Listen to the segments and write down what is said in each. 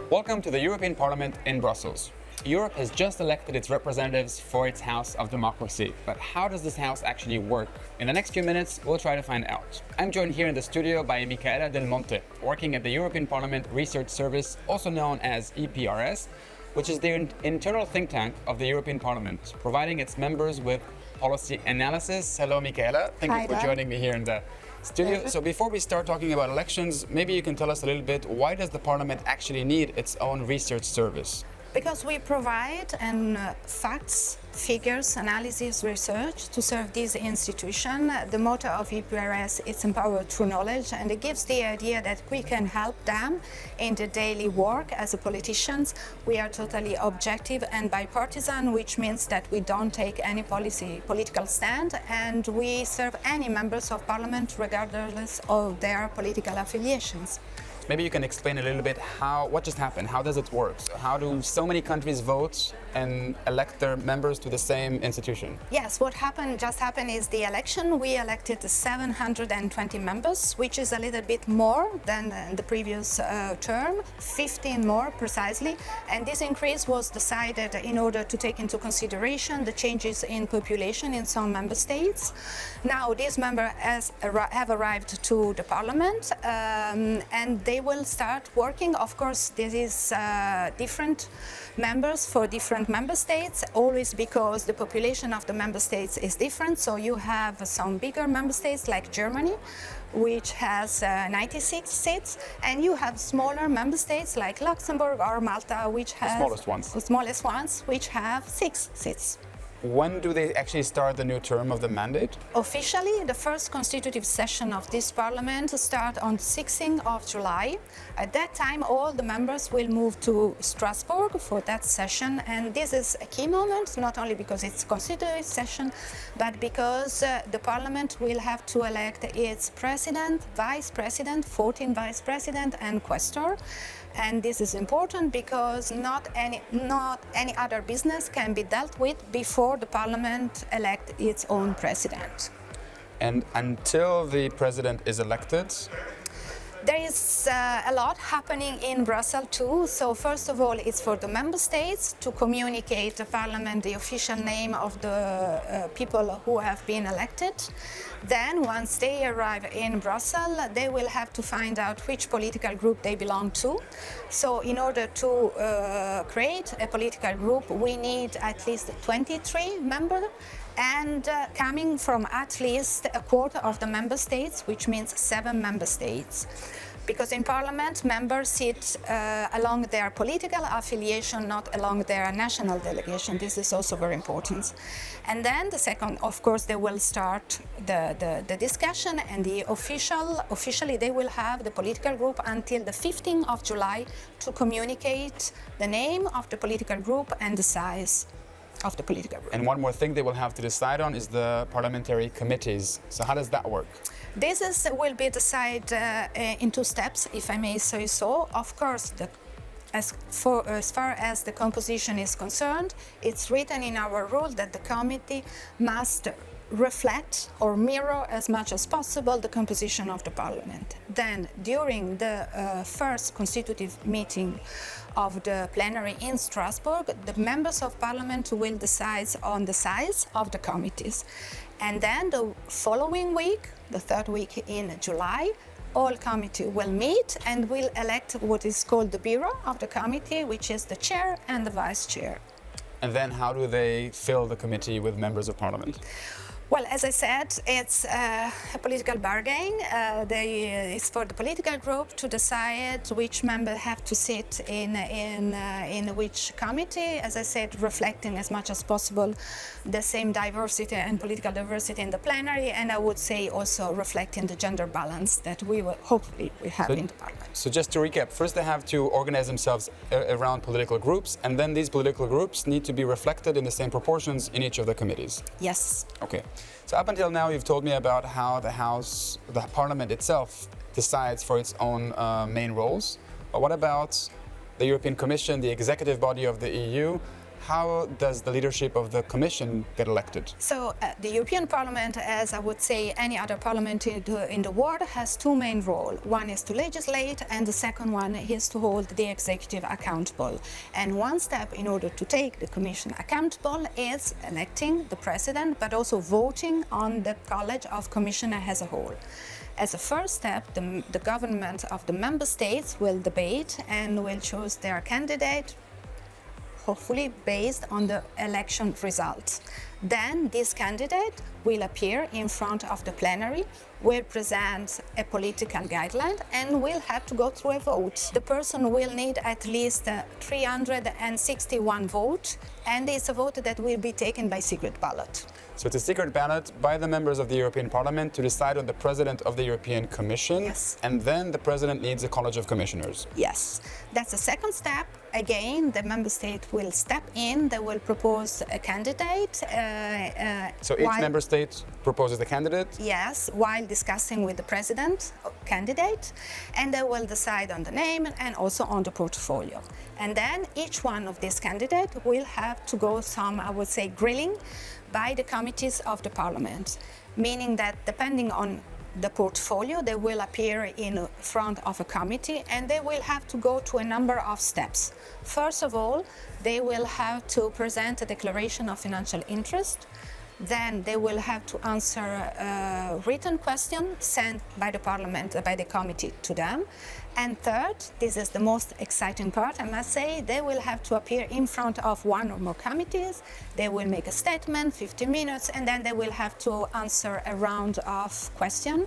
Welcome to the European Parliament in Brussels. Europe has just elected its representatives for its House of Democracy. But how does this House actually work? In the next few minutes, we'll try to find out. I'm joined here in the studio by Michaela Del Monte, working at the European Parliament Research Service, also known as EPRS, which is the internal think tank of the European Parliament, providing its members with policy analysis. Hello, Michaela. Thank you for joining me here in the studio. So before we start talking about elections, maybe you can tell us a little bit, why does the Parliament actually need its own research service? Because we provide facts, figures, analysis, research to serve this institution. The motto of EPRS is empowered through knowledge, and it gives the idea that we can help them in the daily work as politicians. We are totally objective and bipartisan, which means that we don't take any political stand, and we serve any members of parliament regardless of their political affiliations. Maybe you can explain a little bit what just happened. How does it work? So how do so many countries vote and elect their members to the same institution? Yes, what just happened is the election. We elected 720 members, which is a little bit more than the previous term, 15 more precisely. And this increase was decided in order to take into consideration the changes in population in some member states. Now, these members have arrived to the parliament, and they will start working. Of course, this is different members for different member states, always because the population of the member states is different. So you have some bigger member states like Germany, which has 96 seats, and you have smaller member states like Luxembourg or Malta, which have the smallest ones, which have 6 seats. When do they actually start the new term of the mandate? Officially, the first constitutive session of this parliament starts on the 16th of July. At that time, all the members will move to Strasbourg for that session, and this is a key moment, not only because it's a constitutive session, but because the parliament will have to elect its president, vice president, 14 vice president, and quaestor. And this is important because not any other business can be dealt with before the parliament elects its own president. And until the president is elected, there is a lot happening in Brussels too. So first of all, it's for the member states to communicate to Parliament the official name of the people who have been elected. Then once they arrive in Brussels, they will have to find out which political group they belong to. So in order to create a political group, we need at least 23 members, and coming from at least a quarter of the member states, which means 7 member states. Because in Parliament, members sit along their political affiliation, not along their national delegation. This is also very important. And then the second, of course, they will start the discussion, and officially they will have the political group until the 15th of July to communicate the name of the political group and the size of the political group. And one more thing they will have to decide on is the parliamentary committees. So how does that work? This will be decided in 2 steps, if I may say so. Of course, as far as the composition is concerned, it's written in our rule that the committee must reflect or mirror as much as possible the composition of the parliament. Then, during the first constitutive meeting of the plenary in Strasbourg, the members of parliament will decide on the size of the committees. And then the following week, the 3rd week in July, all committee will meet and will elect what is called the bureau of the committee, which is the chair and the vice chair. And then how do they fill the committee with members of parliament? Well, as I said, it's a political bargain. It's for the political group to decide which members have to sit in which committee. As I said, reflecting as much as possible the same diversity and political diversity in the plenary, and I would say also reflecting the gender balance that we will hopefully have in the parliament. So just to recap, first they have to organize themselves around political groups, and then these political groups need to be reflected in the same proportions in each of the committees. Yes. Okay. So up until now, you've told me about how the Parliament itself decides for its own main roles. But what about the European Commission, the executive body of the EU? how does the leadership of the Commission get elected? So the European Parliament, as I would say any other parliament in the world, has two main roles. One is to legislate, and the second one is to hold the executive accountable. And one step in order to take the Commission accountable is electing the president, but also voting on the College of Commissioners as a whole. As a first step, the government of the member states will debate and will choose their candidate, hopefully based on the election results. Then this candidate will appear in front of the plenary, will present a political guideline, and will have to go through a vote. The person will need at least 361 votes, and it's a vote that will be taken by secret ballot. So it's a secret ballot by the members of the European Parliament to decide on the president of the European Commission. Yes. And then the president needs a College of Commissioners. Yes, that's the second step. Again, the member state will step in, they will propose a candidate. So each member state proposes a candidate? Yes, while discussing with the president candidate, and they will decide on the name and also on the portfolio. And then each one of these candidates will have to go some, I would say, grilling by the committees of the parliament, meaning that depending on the portfolio, they will appear in front of a committee and they will have to go to a number of steps. First of all, they will have to present a declaration of financial interest. Then they will have to answer a written question sent by the parliament, by the committee to them. And third, this is the most exciting part, I must say, they will have to appear in front of one or more committees. They will make a statement, 50 minutes, and then they will have to answer a round of questions.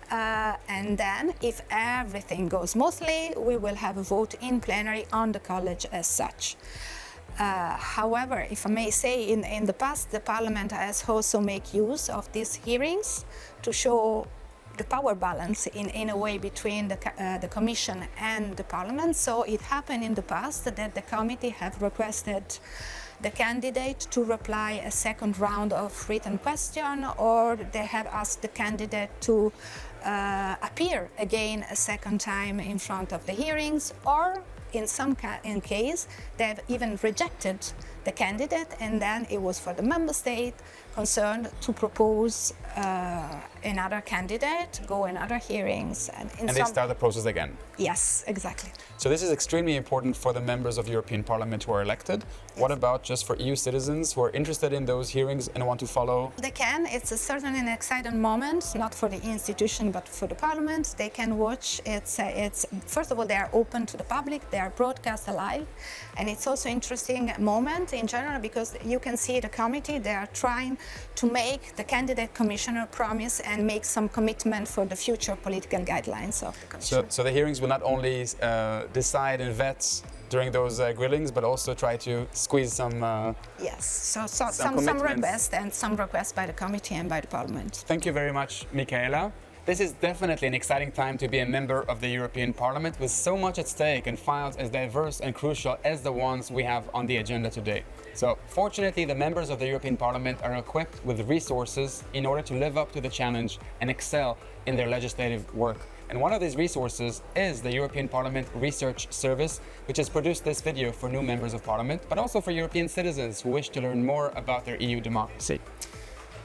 And then, if everything goes smoothly, we will have a vote in plenary on the college as such. However, if I may say, in the past, the Parliament has also made use of these hearings to show the power balance in a way between the Commission and the Parliament. So it happened in the past that the committee have requested the candidate to reply a second round of written question, or they have asked the candidate to appear again a second time in front of the hearings, or in some case, they have even rejected the candidate, and then it was for the member state concerned to propose another candidate, go in other hearings. And they start the process again. Yes, exactly. So this is extremely important for the members of the European Parliament who are elected. Yes. What about just for EU citizens who are interested in those hearings and want to follow? They can. It's certainly an exciting moment, not for the institution, but for the Parliament. They can watch. It's first of all, they are open to the public. They are broadcast live. And it's also interesting moment in general because you can see the committee, they are trying to make the candidate commissioner promise and make some commitment for the future political guidelines of the commission. So the hearings will not only decide and vet during those grillings, but also try to squeeze some yes, some requests and some requests by the committee and by the Parliament. Thank you very much, Michaela. This is definitely an exciting time to be a member of the European Parliament with so much at stake and files as diverse and crucial as the ones we have on the agenda today. So, fortunately, the members of the European Parliament are equipped with resources in order to live up to the challenge and excel in their legislative work. And one of these resources is the European Parliament Research Service, which has produced this video for new members of Parliament, but also for European citizens who wish to learn more about their EU democracy.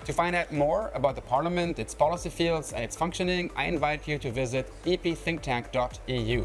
To find out more about the Parliament, its policy fields and its functioning, I invite you to visit epthinktank.eu.